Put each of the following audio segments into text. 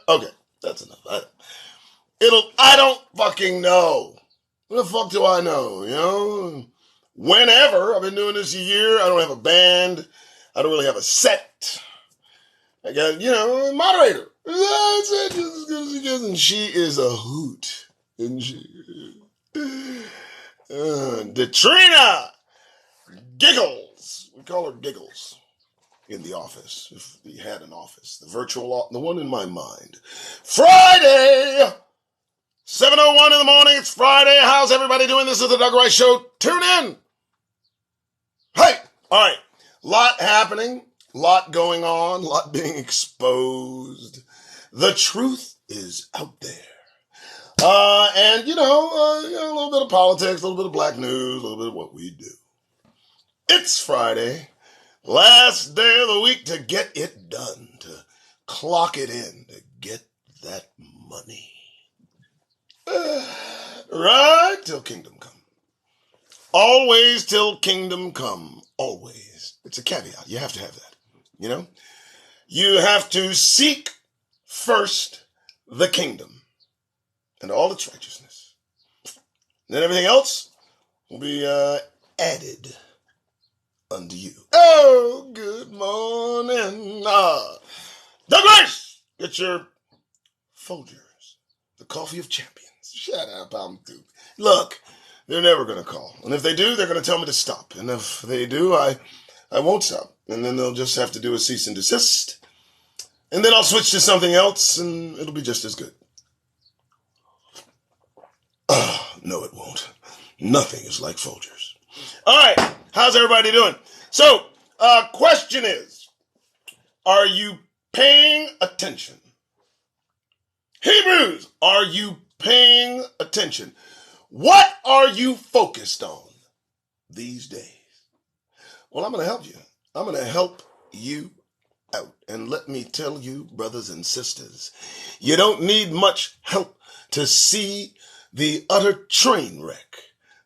Okay, that's enough. I don't fucking know. What the fuck do I know, you know? Whenever, I've been doing this a year, I don't have a band, I don't really have a set. I got, a moderator. That's it, just as good as it gets, and she is a hoot, isn't she? Detrina Giggles. We call her Giggles in the office, if we had an office. The virtual, the one in my mind. Friday! 7:01 in the morning, it's Friday. How's everybody doing? This is the Doug Rice Show. Tune in. Hey! All right. Lot happening, lot going on, lot being exposed. The truth is out there. And, a little bit of politics, a little bit of black news, a little bit of what we do. It's Friday, last day of the week to get it done, to clock it in, to get that money. Right till kingdom come. Always till kingdom come. Always. It's a caveat. You have to have that. You have to seek first the kingdom and all its righteousness. Then everything else will be added unto you. Oh, good morning. Doug Rice! Get your Folgers, the coffee of champions. Shut up, I'm through. Look, they're never going to call. And if they do, they're going to tell me to stop. And if they do, I won't stop. And then they'll just have to do a cease and desist. And then I'll switch to something else, and it'll be just as good. No, it won't. Nothing is like Folgers. All right, how's everybody doing? So, question is, are you paying attention? Hebrews, are you paying attention? What are you focused on these days? Well, I'm going to help you. I'm going to help you out. And let me tell you, brothers and sisters, you don't need much help to see the utter train wreck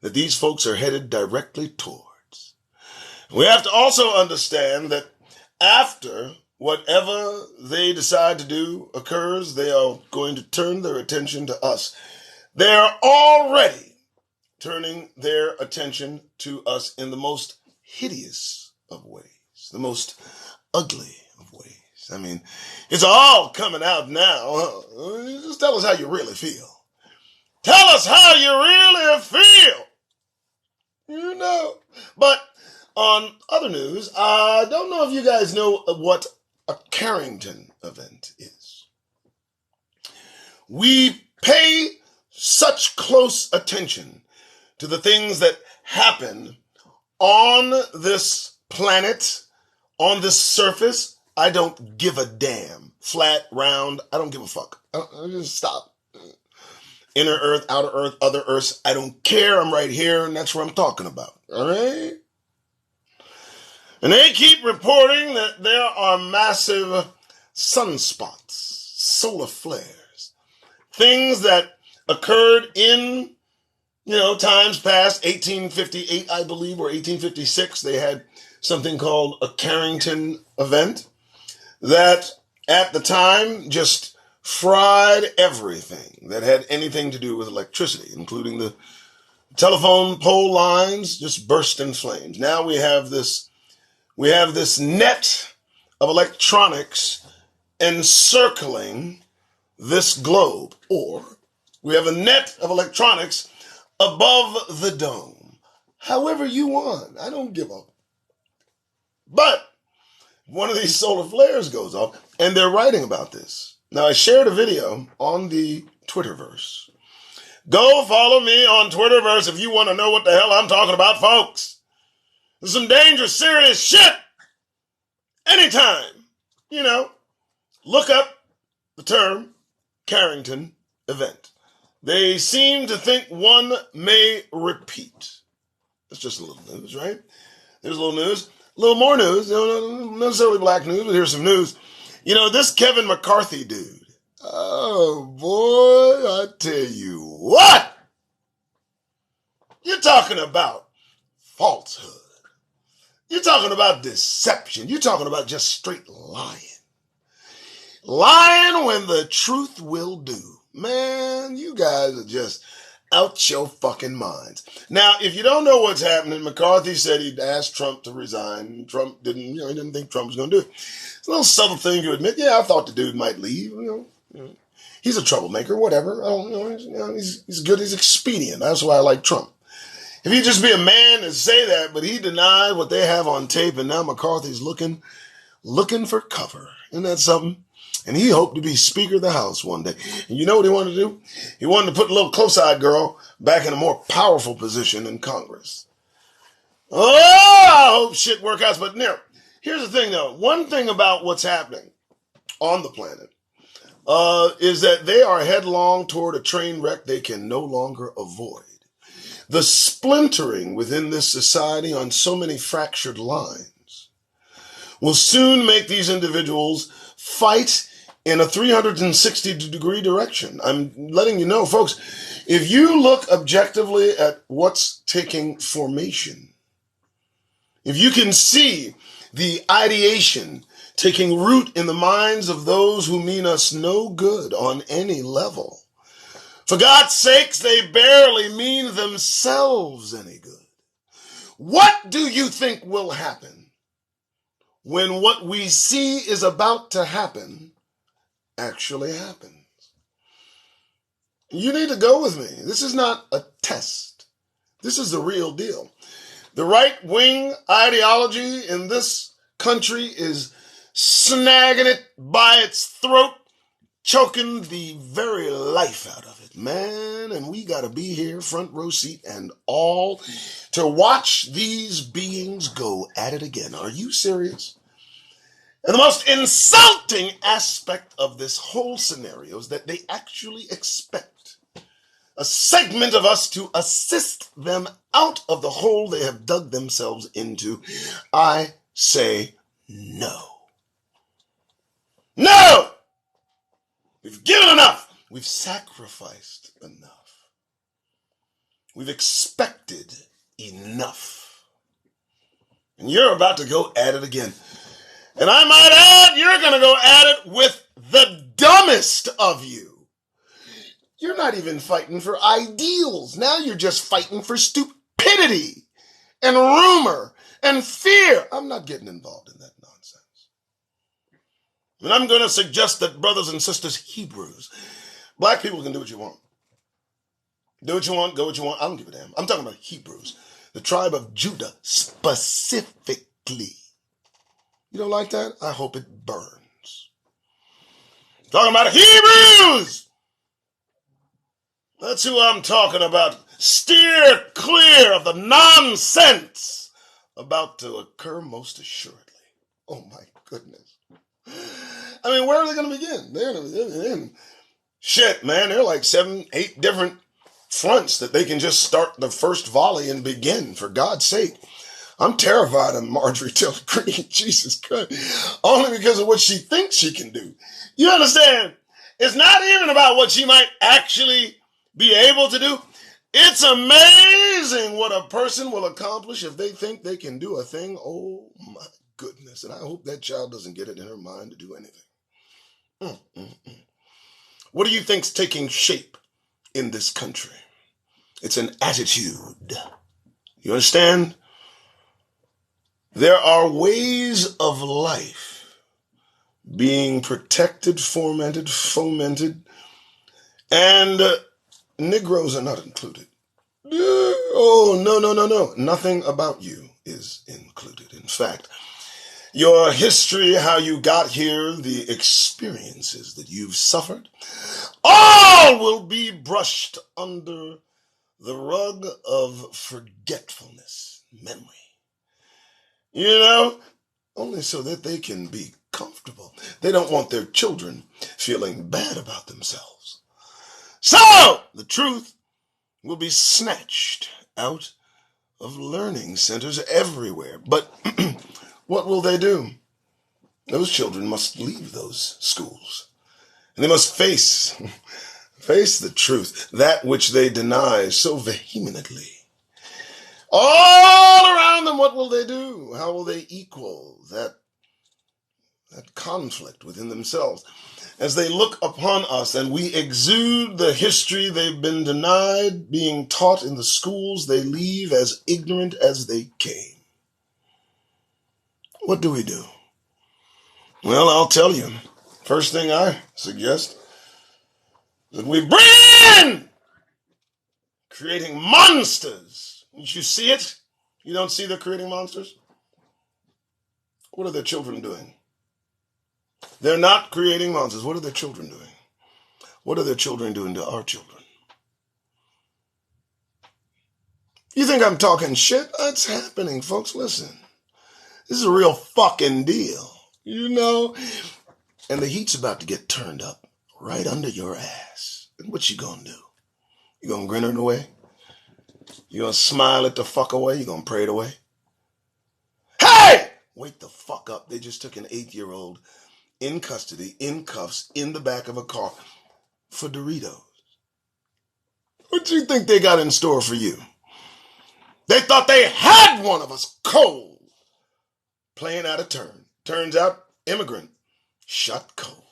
that these folks are headed directly towards. We have to also understand that after whatever they decide to do occurs, they are going to turn their attention to us. They are already turning their attention to us in the most hideous of ways, the most ugly of ways. I mean, it's all coming out now. Just tell us how you really feel. Tell us how you really feel. But on other news, I don't know if you guys know what a Carrington event is. We pay such close attention to the things that happen on this planet, on this surface. I don't give a damn. Flat, round, I don't give a fuck. I just stop. Inner earth, outer earth, other earths, I don't care. I'm right here, and that's what I'm talking about. All right? And they keep reporting that there are massive sunspots, solar flares, things that occurred in, times past, 1858, I believe, or 1856. They had something called a Carrington event that at the time just fried everything that had anything to do with electricity, including the telephone pole lines just burst in flames. Now we have this net of electronics encircling this globe, or we have a net of electronics above the dome. However you want. I don't give a. But one of these solar flares goes off, and they're writing about this. Now, I shared a video on the Twitterverse. Go follow me on Twitterverse if you want to know what the hell I'm talking about, folks. There's some dangerous, serious shit. Anytime, look up the term Carrington event. They seem to think one may repeat. It's just a little news, right? There's a little news. A little more news. Not necessarily black news, but here's some news. This Kevin McCarthy dude. Oh, boy, I tell you what. You're talking about falsehood. You're talking about deception. You're talking about just straight lying. Lying when the truth will do. Man, you guys are just out your fucking minds. Now, if you don't know what's happening, McCarthy said he'd asked Trump to resign. Trump didn't, he didn't think Trump was going to do it. It's a little subtle thing to admit. Yeah, I thought the dude might leave. He's a troublemaker, whatever. He's good. He's expedient. That's why I like Trump. If he'd just be a man and say that, but he denied what they have on tape, and now McCarthy's looking for cover. Isn't that something? And he hoped to be Speaker of the House one day. And you know what he wanted to do? He wanted to put a little close-eyed girl back in a more powerful position in Congress. Oh, I hope shit works out. But now, here's the thing, though. One thing about what's happening on the planet is that they are headlong toward a train wreck they can no longer avoid. The splintering within this society on so many fractured lines will soon make these individuals fight in a 360-degree direction. I'm letting you know, folks, if you look objectively at what's taking formation, if you can see the ideation taking root in the minds of those who mean us no good on any level, for God's sakes, they barely mean themselves any good. What do you think will happen when what we see is about to happen actually happens? You need to go with me. This is not a test. This is the real deal. The right-wing ideology in this country is snagging it by its throat, choking the very life out of it, man. And we got to be here, front row seat and all, to watch these beings go at it again. Are you serious? And the most insulting aspect of this whole scenario is that they actually expect a segment of us to assist them out of the hole they have dug themselves into. I say no. No! We've given enough. We've sacrificed enough. We've expected enough. And you're about to go at it again. And I might add, you're going to go at it with the dumbest of you. You're not even fighting for ideals. Now you're just fighting for stupidity and rumor and fear. I'm not getting involved in that nonsense. And I'm going to suggest that, brothers and sisters, Hebrews, black people can do what you want. Do what you want, go what you want. I don't give a damn. I'm talking about Hebrews, the tribe of Judah specifically. You don't like that? I hope it burns. Talking about Hebrews! That's who I'm talking about. Steer clear of the nonsense about to occur most assuredly. Oh my goodness. I mean, where are they going to begin? They're shit, man. They're like 7, 8 different fronts that they can just start the first volley and begin, for God's sake. I'm terrified of Marjorie Taylor Greene, Jesus Christ, only because of what she thinks she can do. You understand? It's not even about what she might actually be able to do. It's amazing what a person will accomplish if they think they can do a thing. Oh my goodness. And I hope that child doesn't get it in her mind to do anything. What do you think's taking shape in this country? It's an attitude. You understand? There are ways of life being protected, fomented, and Negroes are not included. Oh, no. Nothing about you is included. In fact, your history, how you got here, the experiences that you've suffered, all will be brushed under the rug of forgetfulness, memory. You know, only so that they can be comfortable. They don't want their children feeling bad about themselves. So, the truth will be snatched out of learning centers everywhere. But what will they do? Those children must leave those schools. And they must face the truth, that which they deny so vehemently. All around them, what will they do? How will they equal that that conflict within themselves. As they look upon us and we exude the history they've been denied being taught in the schools they leave as ignorant as they came. What do we do? Well, I'll tell you. First thing I suggest is that we bring in creating monsters. Did you see it? You don't see they're creating monsters? What are their children doing? They're not creating monsters. What are their children doing? What are their children doing to our children? You think I'm talking shit? That's happening, folks. Listen. This is a real fucking deal. You know? And the heat's about to get turned up right under your ass. And what you gonna do? You gonna grin it away? You gonna smile it the fuck away? You gonna pray it away? Hey! Wake the fuck up. They just took an 8-year-old in custody, in cuffs, in the back of a car for Doritos. What do you think they got in store for you? They thought they had one of us cold, playing out of turn. Turns out, immigrant, shut cold.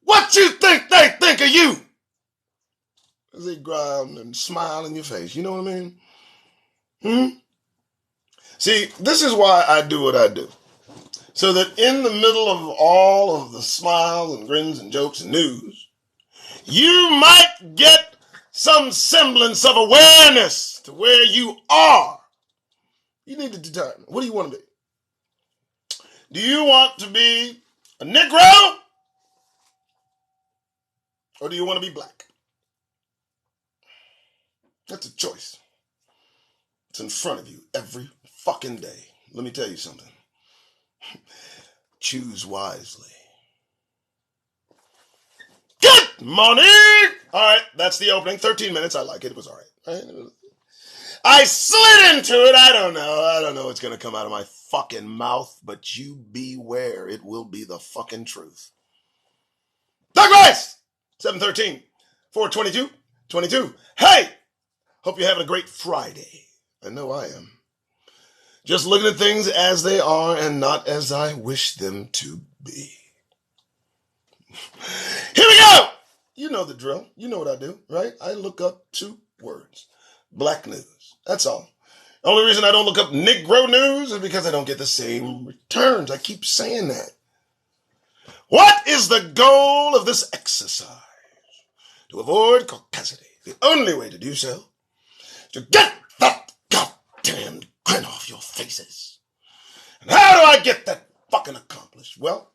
What you think they think of you? As they growl and smile in your face. You know what I mean? See, this is why I do what I do. So that in the middle of all of the smiles and grins and jokes and news, you might get some semblance of awareness to where you are. You need to determine, what do you want to be? Do you want to be a Negro? Or do you want to be black? That's a choice. It's in front of you every fucking day. Let me tell you something. Choose wisely. Good morning! All right, that's the opening. 13 minutes. I like it. It was all right. I slid into it. I don't know what's going to come out of my fucking mouth, but you beware. It will be the fucking truth. Doug Rice! 713 422 22. Hey! Hope you're having a great Friday. I know I am. Just looking at things as they are and not as I wish them to be. Here we go! You know the drill. You know what I do, right? I look up 2 words. Black news. That's all. The only reason I don't look up Negro news is because I don't get the same returns. I keep saying that. What is the goal of this exercise? To avoid caucasity. The only way to do so is to get that goddamn grin off your faces. And how do I get that fucking accomplished? Well,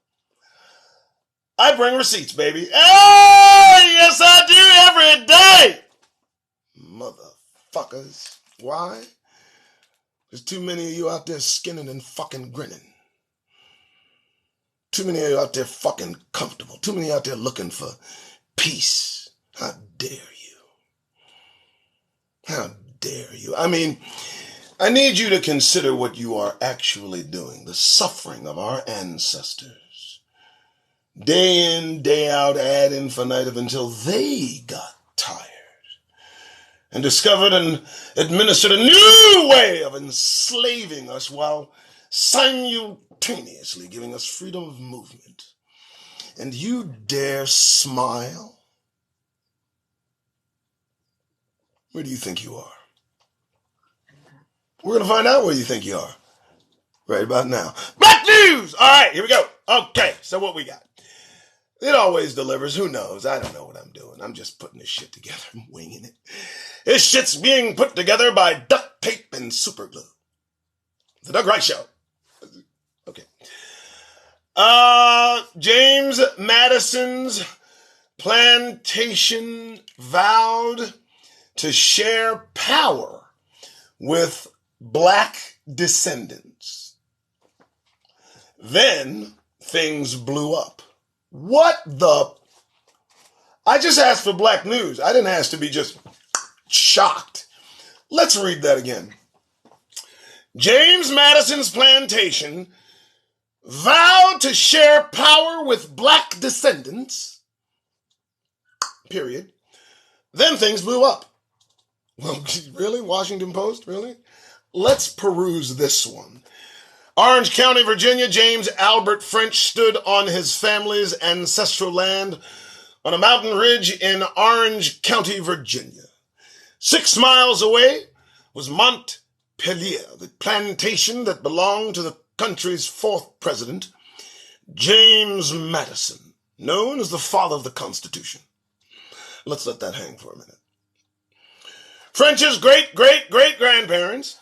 I bring receipts, baby. Hey, yes I do every day. Motherfuckers. Why? There's too many of you out there skinning and fucking grinning. Too many of you out there fucking comfortable. Too many out there looking for peace. How dare you? How dare you? I mean, I need you to consider what you are actually doing. The suffering of our ancestors. Day in, day out, ad infinitum, until they got tired and discovered and administered a new way of enslaving us while simultaneously giving us freedom of movement. And you dare smile? Where do you think you are? We're going to find out where you think you are right about now. Black news! All right, here we go. Okay, so what we got? It always delivers. Who knows? I don't know what I'm doing. I'm just putting this shit together. I'm winging it. This shit's being put together by duct tape and super glue. The Doug Rice Show. Okay. James Madison's plantation vowed to share power with black descendants. Then things blew up. What the? I just asked for black news. I didn't ask to be just shocked. Let's read that again. James Madison's plantation vowed to share power with black descendants. Period. Then things blew up. Well, really? Washington Post? Really? Let's peruse this one. Orange County, Virginia, James Albert French stood on his family's ancestral land on a mountain ridge in Orange County, Virginia. 6 miles away was Montpelier, the plantation that belonged to the country's 4th president, James Madison, known as the father of the Constitution. Let's let that hang for a minute. French's great-great-great-grandparents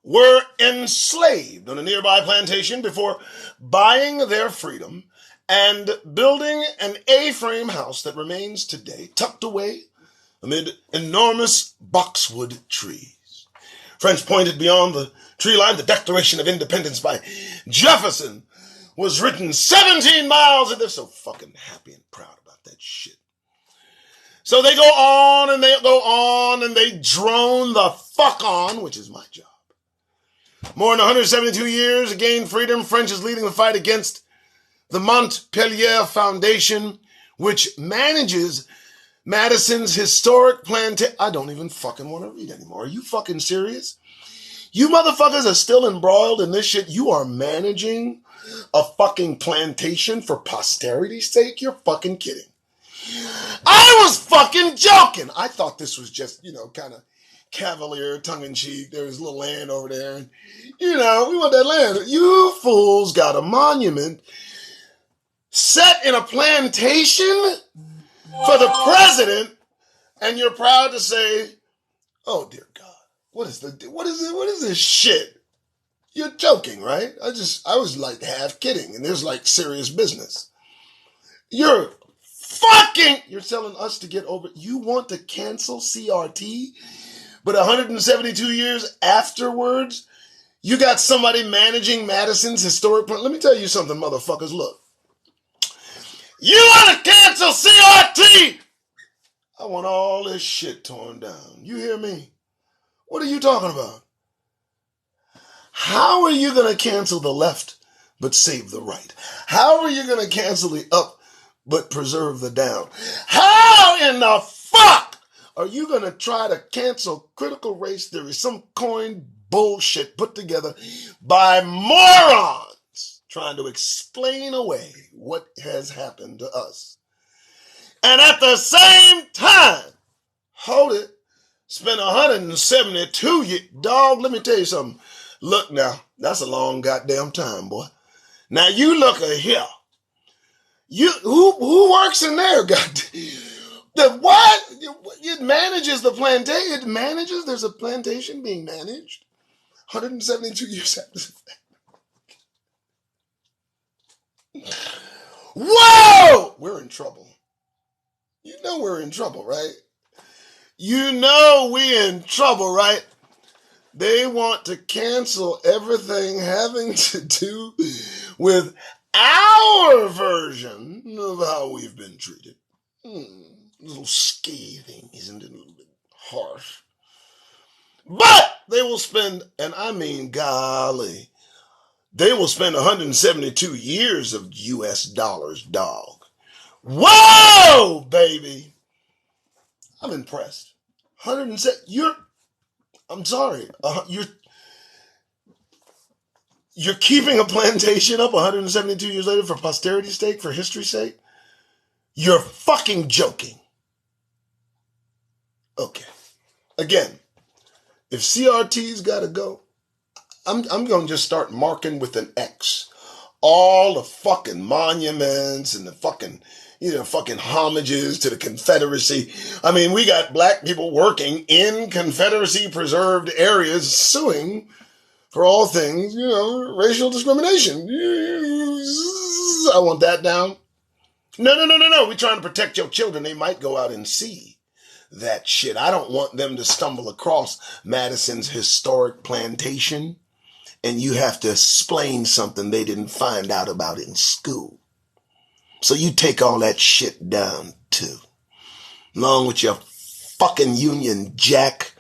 were enslaved on a nearby plantation before buying their freedom and building an A-frame house that remains today tucked away amid enormous boxwood trees. French pointed beyond the tree line. The Declaration of Independence by Jefferson was written 17 miles, and they're so fucking happy and proud about that shit. So they go on and they go on and they drone the fuck on, which is my job. More than 172 years to gain freedom, French is leading the fight against the Montpelier Foundation, which manages Madison's historic plantation. I don't even fucking want to read anymore. Are you fucking serious? You motherfuckers are still embroiled in this shit. You are managing a fucking plantation for posterity's sake? You're fucking kidding. I was fucking joking. I thought this was just, kind of cavalier, tongue-in-cheek. There was a little land over there. And, we want that land. You fools got a monument set in a plantation for the president, and you're proud to say, oh, dear God, what is this shit? You're joking, right? I was like half kidding, and there's like serious business. You're telling us to get over. You want to cancel CRT, but 172 years afterwards, you got somebody managing Madison's historic plan. Let me tell you something, motherfuckers. Look, you want to cancel CRT? I want all this shit torn down. You hear me? What are you talking about? How are you going to cancel the left but save the right? How are you going to cancel the up but preserve the down? How in the fuck are you going to try to cancel critical race theory, some coined bullshit put together by morons trying to explain away what has happened to us? And at the same time, hold it, spend 172 years. Dog, let me tell you something. Look now, that's a long goddamn time, boy. Now you look at here. Who works in there? What? It manages the plantation. It manages. There's a plantation being managed. 172 years after the fact. Whoa! We're in trouble. You know we're in trouble, right? You know we're in trouble, right? They want to cancel everything having to do with our version of how we've been treated. A little scathing, isn't it? A little bit harsh. But they will spend, and I mean golly, they will spend 172 years of US dollars, dog. Whoa, baby. I'm impressed. 107, I'm sorry. You're keeping a plantation up 172 years later for posterity's sake, for history's sake? You're fucking joking. Okay. Again, if CRT's got to go, I'm going to just start marking with an X all the fucking monuments and the fucking homages to the Confederacy. I mean, we got black people working in Confederacy preserved areas suing for all things, racial discrimination. I want that down. No. We're trying to protect your children. They might go out and see that shit. I don't want them to stumble across Madison's historic plantation and you have to explain something they didn't find out about in school. So you take all that shit down too. Along with your fucking Union Jack.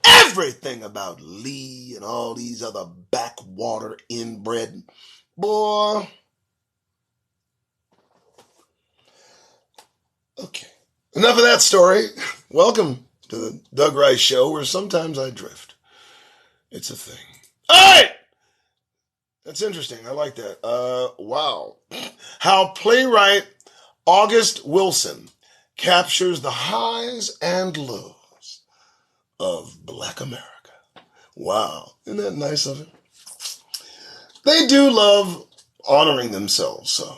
Everything about Lee and all these other backwater inbred. Boy. Okay. Enough of that story. Welcome to the Doug Rice Show, where sometimes I drift. It's a thing. All right. That's interesting. I like that. Wow. How playwright August Wilson captures the highs and lows of Black America. Wow. Isn't that nice of him? They do love honoring themselves, so.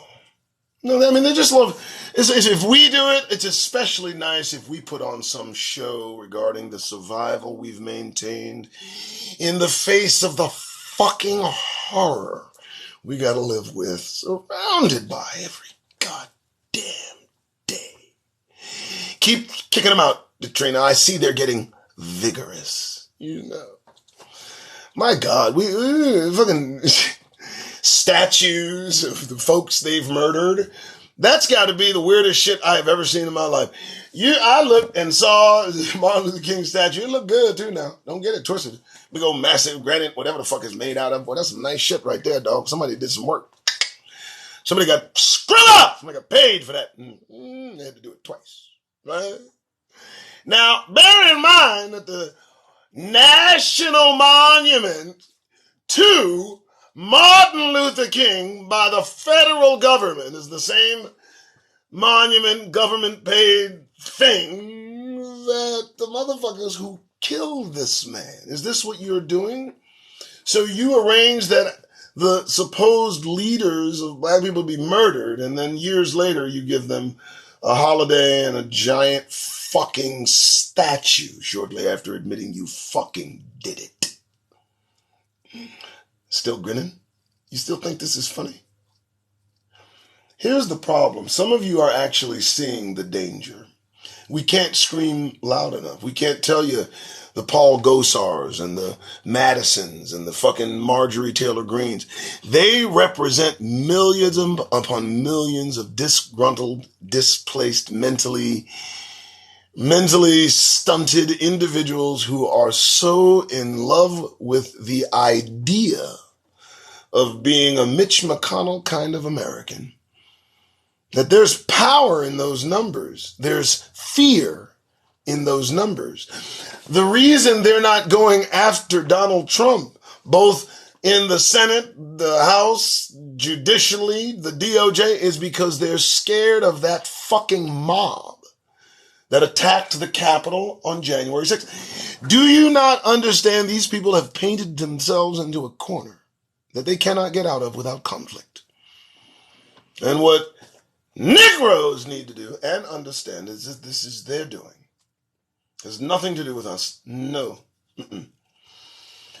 No, I mean, they just love, if we do it, it's especially nice if we put on some show regarding the survival we've maintained in the face of the fucking horror we gotta live with, surrounded by every goddamn day. Keep kicking them out, Katrina. I see they're getting vigorous. You know. My God, we fucking statues of the folks they've murdered. That's got to be the weirdest shit I have ever seen in my life. I looked and saw Martin Luther King statue. It looked good too now. Don't get it twisted. Big old massive granite, whatever the fuck it's made out of. Boy, that's some nice shit right there, dog. Somebody did some work. Somebody got screwed up. Somebody got paid for that. They had to do it twice. Right? Now, bear in mind that the National Monument to Martin Luther King by the federal government is the same monument, government-paid thing that the motherfuckers who killed this man. Is this what you're doing? So you arrange that the supposed leaders of black people be murdered, and then years later you give them a holiday and a giant fucking statue shortly after admitting you fucking did it. Still grinning? You still think this is funny? Here's the problem. Some of you are actually seeing the danger. We can't scream loud enough. We can't tell you the Paul Gosars and the Madisons and the fucking Marjorie Taylor Greens. They represent millions upon millions of disgruntled, displaced, mentally stunted individuals who are so in love with the idea of being a Mitch McConnell kind of American that there's power in those numbers. There's fear in those numbers. The reason they're not going after Donald Trump, both in the Senate, the House, judicially, the DOJ, is because they're scared of that fucking mob that attacked the Capitol on January 6th. Do you not understand these people have painted themselves into a corner that they cannot get out of without conflict? And what Negroes need to do and understand is that this is their doing. It has nothing to do with us. No. Mm-mm.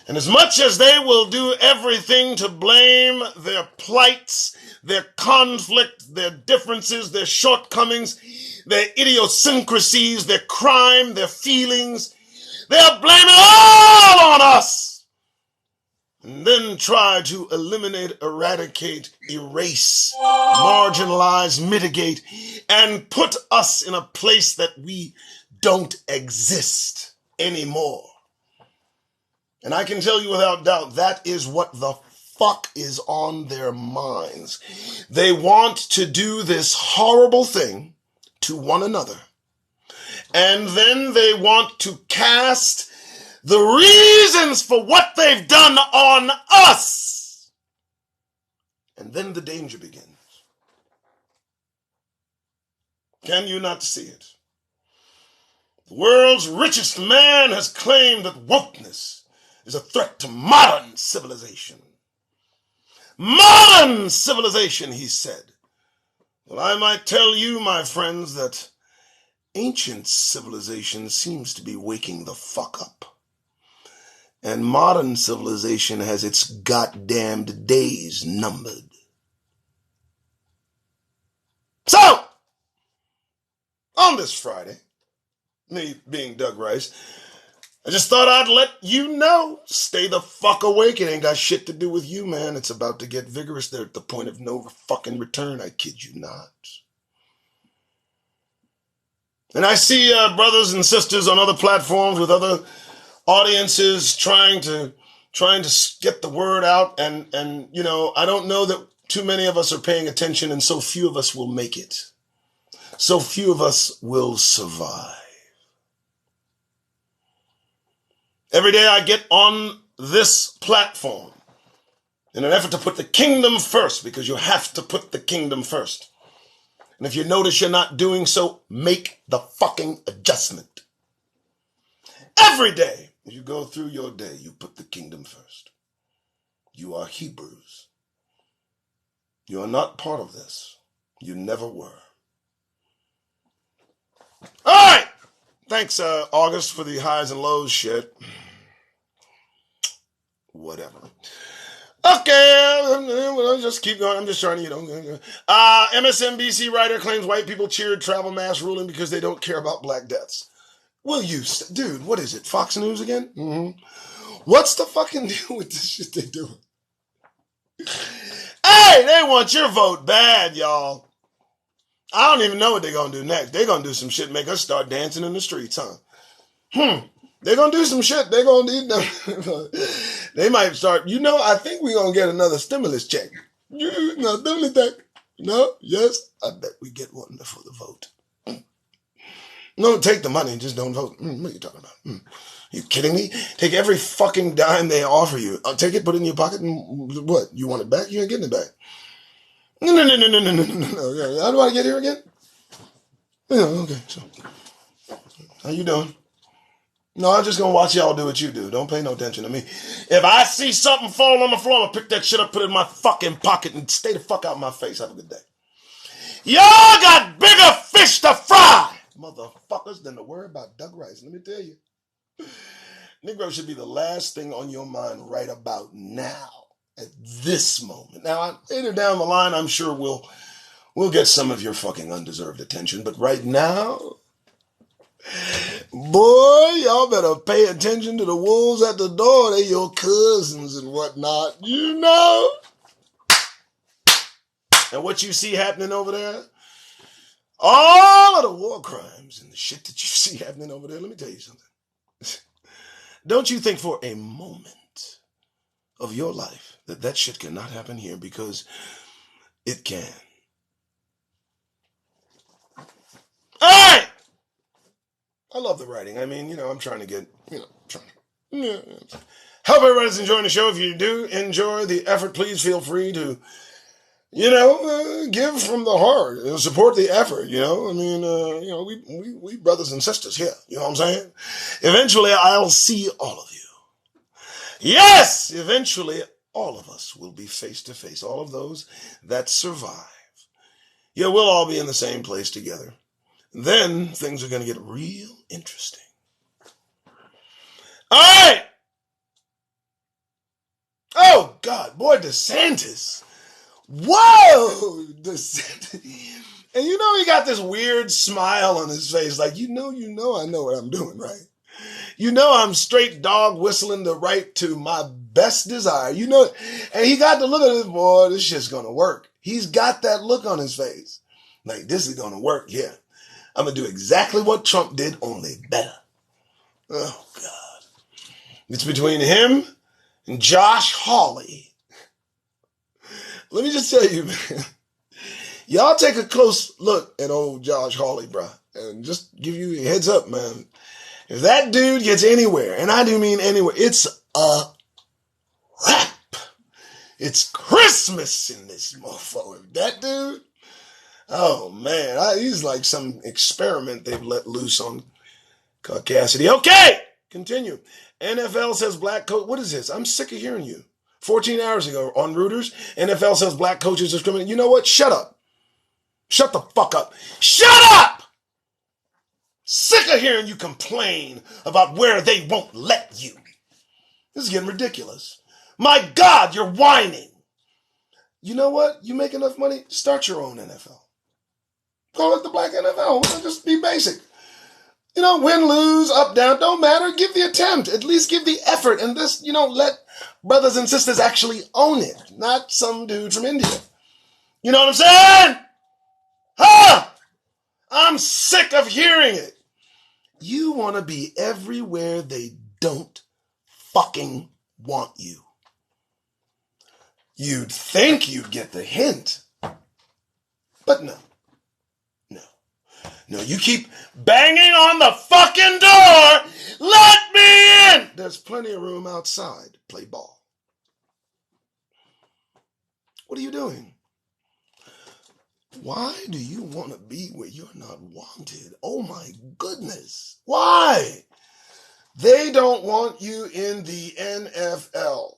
And as much as they will do everything to blame their plights, their conflict, their differences, their shortcomings, their idiosyncrasies, their crime, their feelings, they'll blame it all on us. And then try to eliminate, eradicate, erase, marginalize, mitigate, and put us in a place that we don't exist anymore. And I can tell you without doubt, that is what the fuck is on their minds. They want to do this horrible thing to one another. And then they want to cast the reasons for what they've done on us. And then the danger begins. Can you not see it? The world's richest man has claimed that wokeness is a threat to modern civilization. Modern civilization, he said. Well, I might tell you, my friends, that ancient civilization seems to be waking the fuck up. And modern civilization has its goddamned days numbered. So, on this Friday, me being Doug Rice, I just thought I'd let you know, stay the fuck awake. It ain't got shit to do with you, man. It's about to get vigorous. They're at the point of no fucking return. I kid you not. And I see brothers and sisters on other platforms with other audiences trying to get the word out. And you know, I don't know that too many of us are paying attention, and so few of us will make it. So few of us will survive. Every day I get on this platform, in an effort to put the kingdom first, because you have to put the kingdom first. And if you notice you're not doing so, make the fucking adjustment. Every day, as you go through your day, you put the kingdom first. You are Hebrews. You are not part of this. You never were. All right. Thanks, August, for the highs and lows shit. Whatever. Okay, I'll just keep going. I'm just trying to, MSNBC writer claims white people cheered travel mass ruling because they don't care about black deaths. Will you, dude, what is it, Fox News again? Mm-hmm. What's the fucking deal with this shit they do? Hey, they want your vote bad, y'all. I don't even know what they're going to do next. They're going to do some shit, make us start dancing in the streets, huh? They're going to do some shit. They're going to do... They might start... I think we're going to get another stimulus check. No, stimulus check. No? Yes? I bet we get one before the vote. No, take the money. Just don't vote. What are you talking about? You kidding me? Take every fucking dime they offer you. Take it, put it in your pocket, and what? You want it back? You ain't getting it back. No. How do I get here again? Okay, so... How you doing? No, I'm just going to watch y'all do what you do. Don't pay no attention to me. If I see something fall on the floor, I'll pick that shit up, put it in my fucking pocket, and stay the fuck out of my face. Have a good day. Y'all got bigger fish to fry, motherfuckers, than to worry about duck rice. Let me tell you. Negro should be the last thing on your mind right about now, at this moment. Now, later down the line, I'm sure we'll get some of your fucking undeserved attention, but right now... Boy, y'all better pay attention to the wolves at the door. They're your cousins and whatnot, And what you see happening over there, all of the war crimes and the shit that you see happening over there, let me tell you something. Don't you think for a moment of your life that shit cannot happen here, because it can. All right! I love the writing. I mean, I'm trying to get, Hope everybody's enjoying the show. If you do enjoy the effort, please feel free to, give from the heart. Support the effort, I mean, we brothers and sisters here. You know what I'm saying? Eventually, I'll see all of you. Yes! Eventually, all of us will be face to face. All of those that survive. Yeah, we'll all be in the same place together. Then things are going to get real interesting. All right. Oh, God. Boy, DeSantis. Whoa. DeSantis. And he got this weird smile on his face. Like, I know what I'm doing, right? I'm straight dog whistling the right to my best desire. And he got the look of this, boy, this shit's going to work. He's got that look on his face. Like, this is going to work, yeah. I'm going to do exactly what Trump did, only better. Oh, God. It's between him and Josh Hawley. Let me just tell you, man. Y'all take a close look at old Josh Hawley, bro. And just give you a heads up, man. If that dude gets anywhere, and I do mean anywhere, it's a wrap. It's Christmas in this mofo. If that dude... Oh, man, he's like some experiment they've let loose on Cassidy. Okay, continue. NFL says black coach. What is this? I'm sick of hearing you. 14 hours ago on Reuters, NFL says black coaches discriminate. You know what? Shut up. Shut the fuck up. Shut up! Sick of hearing you complain about where they won't let you. This is getting ridiculous. My God, you're whining. You know what? You make enough money, start your own NFL. Call it the black NFL. Just be basic. Win, lose, up, down, don't matter. Give the attempt. At least give the effort. And this, let brothers and sisters actually own it. Not some dude from India. You know what I'm saying? Huh? I'm sick of hearing it. You want to be everywhere they don't fucking want you. You'd think you'd get the hint. But no. No, you keep banging on the fucking door. Let me in. There's plenty of room outside to play ball. What are you doing? Why do you want to be where you're not wanted? Oh my goodness. Why? They don't want you in the NFL.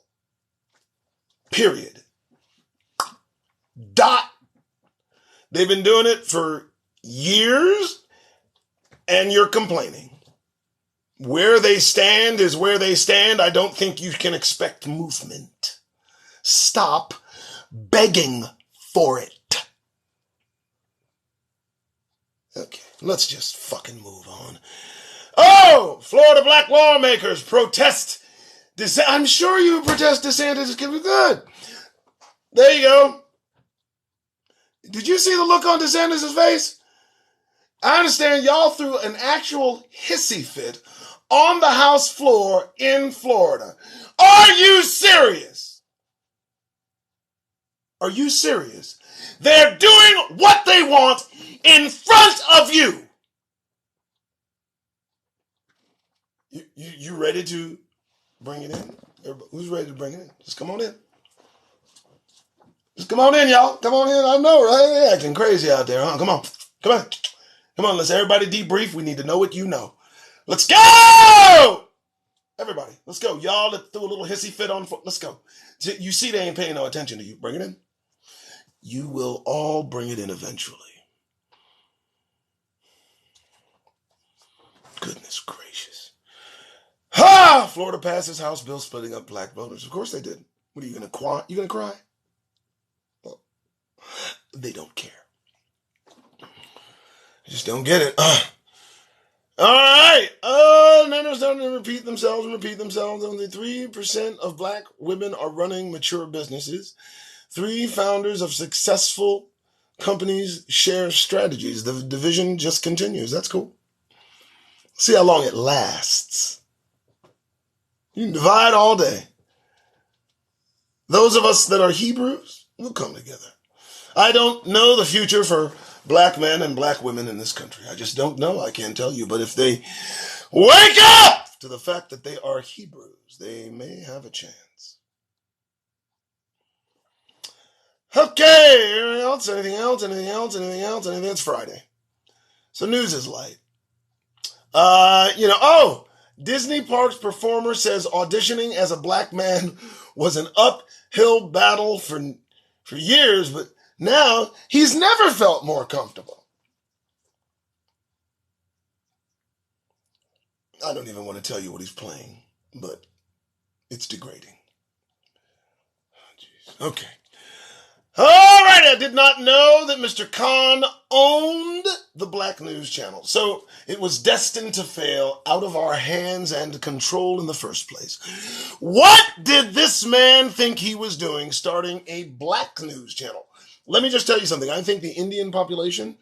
Period. Dot. They've been doing it for years, and you're complaining. Where they stand is where they stand. I don't think you can expect movement. Stop begging for it. Okay, let's just fucking move on. Oh, Florida black lawmakers protest. I'm sure you protest DeSantis. It's going to be good. There you go. Did you see the look on DeSantis' face? I understand y'all threw an actual hissy fit on the House floor in Florida. Are you serious? Are you serious? They're doing what they want in front of you. You ready to bring it in? Everybody, who's ready to bring it in? Just come on in. Just come on in, y'all. Come on in. I know, right? They're acting crazy out there, huh? Come on. Come on. Come on. Let's everybody debrief. We need to know what you know. Let's go! Everybody, let's go. Y'all that threw a little hissy fit on. Let's go. You see they ain't paying no attention to you. Bring it in. You will all bring it in eventually. Goodness gracious. Ha! Florida passes House bill splitting up black voters. Of course they did. What are you going to cry? You going to cry? Well, they don't care. I just don't get it. All right. Men are starting to repeat themselves. Only 3% of black women are running mature businesses. 3 founders of successful companies share strategies. The division just continues. That's cool. See how long it lasts. You can divide all day. Those of us that are Hebrews, we'll come together. I don't know the future for black men and black women in this country. I just don't know. I can't tell you. But if they wake up to the fact that they are Hebrews, they may have a chance. Okay, anything else? It's Friday. So news is light. Disney Parks performer says auditioning as a black man was an uphill battle for years, but now he's never felt more comfortable. I don't even want to tell you what he's playing, but it's degrading. Oh, okay. All right, I did not know that Mr. Khan owned the Black News Channel. So it was destined to fail, out of our hands and control in the first place. What did this man think he was doing starting a Black News Channel? Let me just tell you something. I think the Indian population,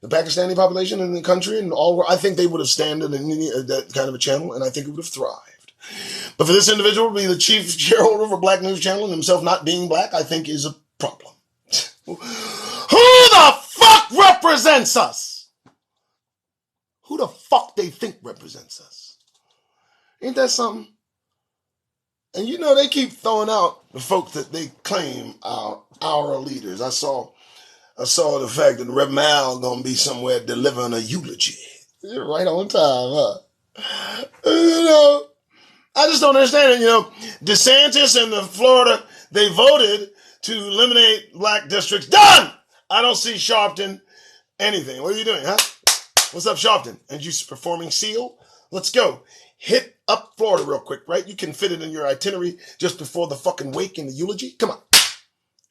the Pakistani population in the country, and I think they would have standed in that kind of a channel, and I think it would have thrived. But for this individual to be the chief shareholder of a Black News Channel and himself not being black, I think is a problem. Who the fuck represents us? Who the fuck they think represents us? Ain't that something? And you know they keep throwing out the folks that they claim are our leaders. I saw the fact that Rev Mal gonna be somewhere delivering a eulogy. You're right on time, huh? I just don't understand it. DeSantis and the Florida, they voted to eliminate black districts. Done! I don't see Sharpton anything. What are you doing, huh? What's up, Sharpton? And you performing SEAL? Let's go. Hit up Florida real quick, right? You can fit it in your itinerary just before the fucking wake and the eulogy. Come on.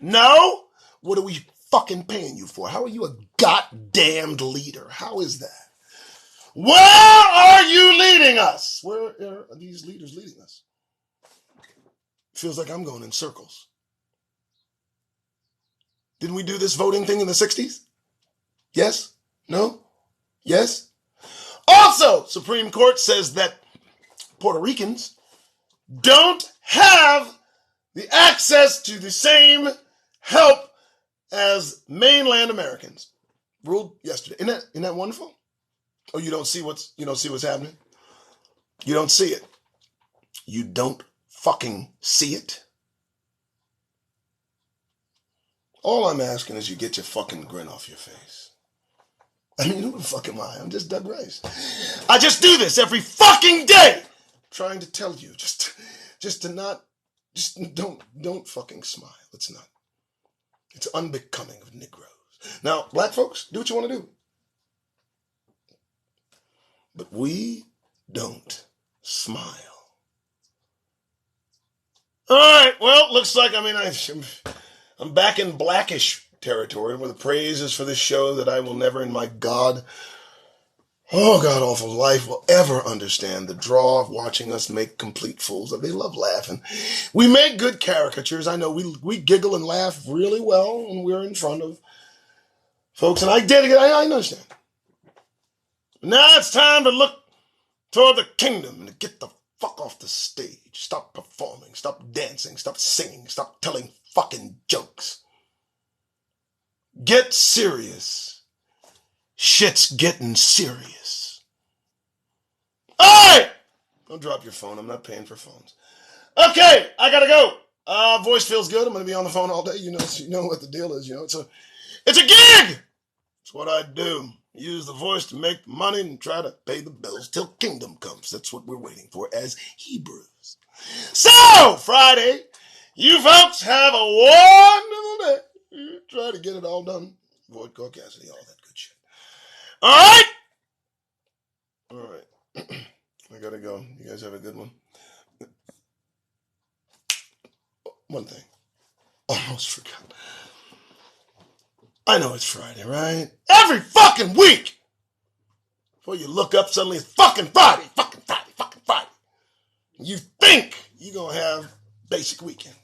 No? What are we fucking paying you for? How are you a goddamned leader? How is that? Where are you leading us? Where are these leaders leading us? Feels like I'm going in circles. Didn't we do this voting thing in the 60s? Yes? No? Yes? Also, Supreme Court says that Puerto Ricans don't have the access to the same help as mainland Americans. Ruled yesterday. Isn't that wonderful? Oh, you don't see what's happening? You don't see it. You don't fucking see it. All I'm asking is you get your fucking grin off your face. I mean, who the fuck am I? I'm just Doug Rice. I just do this every fucking day, trying to tell you just don't fucking smile. It's not. It's unbecoming of Negroes. Now, black folks, do what you want to do. But we don't smile. All right, well, looks like, I'm back in blackish territory where the praise is for this show that I will never in my god awful life will ever understand the draw of watching us make complete fools of. They love laughing. We make good caricatures. I know we giggle and laugh really well when we're in front of folks, and I understand. Now it's time to look toward the kingdom and to get the fuck off the stage. Stop performing, stop dancing, stop singing, stop telling fucking jokes. Get serious. Shit's getting serious. Alright! Don't drop your phone. I'm not paying for phones. Okay, I gotta go. Voice feels good. I'm gonna be on the phone all day. You know what the deal is. It's a gig! It's what I do. Use the voice to make money and try to pay the bills till kingdom comes. That's what we're waiting for as Hebrews. So, Friday, you folks have a wonderful day. Try to get it all done. Avoid caucasity, all that good shit. All right. I gotta go. You guys have a good one. One thing. Almost forgot. I know it's Friday, right? Every fucking week! Before you look up, suddenly it's fucking Friday. Fucking Friday. Fucking Friday. You think you're gonna have basic weekend.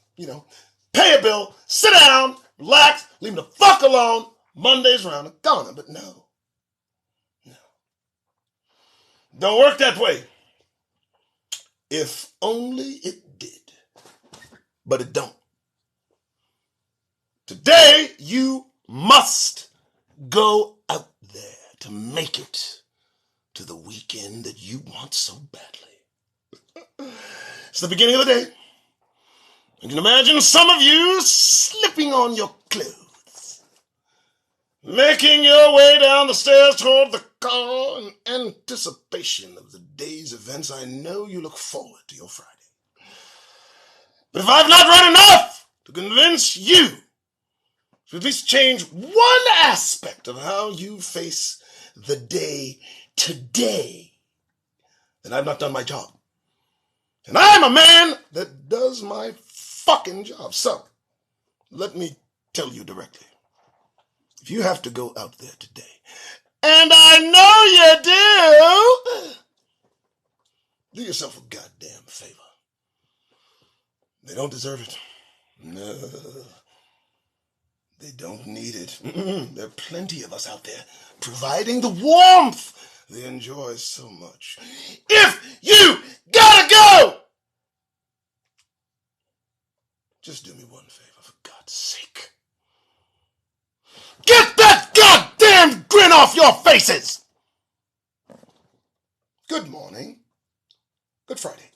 Pay a bill, sit down, relax, leave me the fuck alone. Monday's around the corner, but no. Don't work that way. If only it did. But it don't. Today, you must go out there to make it to the weekend that you want so badly. It's the beginning of the day. You can imagine some of you slipping on your clothes, making your way down the stairs toward the car in anticipation of the day's events. I know you look forward to your Friday. But if I've not read enough to convince you to at least change one aspect of how you face the day today, then I've not done my job. And I'm a man that does my fucking job. So, let me tell you directly. If you have to go out there today, and I know you do yourself a goddamn favor. They don't deserve it. No. They don't need it. There are plenty of us out there providing the warmth they enjoy so much. If you gotta go, just do me one favor, for God's sake. Get that goddamn grin off your faces! Good morning. Good Friday.